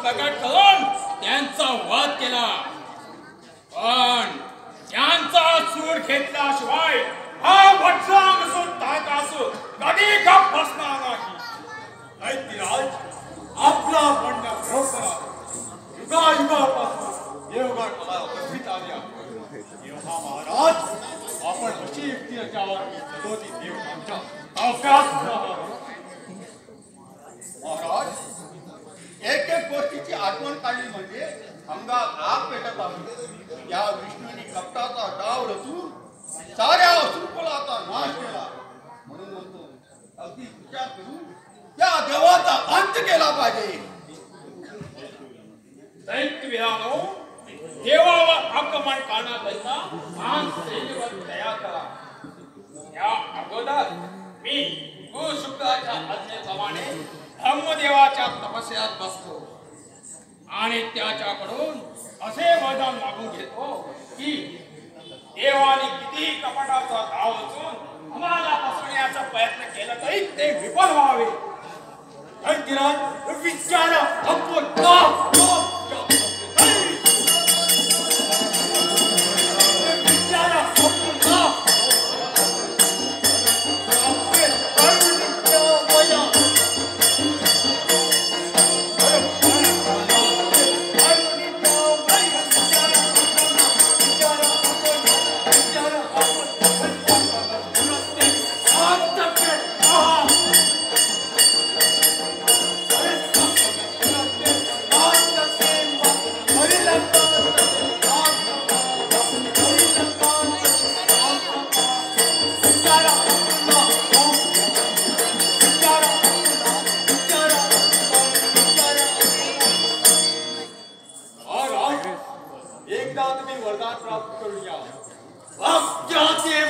प्रकट करून त्यांचा वध केला, पण त्यांचा सूड घेतल्याशिवाय हा वज्रांग ताकासूर कधी गप बसणार नाही. दैत्यराज आपला म्हणणं बरोबर आहे. युगायुगापासून देवगड मला उपस्थित आले आहे. तेव्हा महाराज आपण अशी युक्ती याच्यावर सदोदित देव आमच्या अभ्यास महाराज एक एक गोष्टीची आठवण काढली म्हणजे अंगात आग पेटत आहे. या विष्णूने कपटाचा डाव रचून साऱ्या असुरकुलाचा नाश केला. म्हणून म्हणतो अगदी विचार करून त्या देवाचा अंत केला पाहिजे. दैत्यवीरांनो, देवावर आक्रमण करण्याकरिता महान सैन्यबळ तयार करा. या अगोदर मी गुरुशुक्राच्या आज्ञेप्रमाणे ब्रह्मदेवाच्या तपस्यात बसतो आणि त्याच्याकडून असे वरदान मागून घेतो की देवाने कितीही कपटाचा डाव रचून आम्हाला फसवण्याचा प्रयत्न केला तरी ते विफल व्हावे. दैत्यराज विचारा वाक्याचे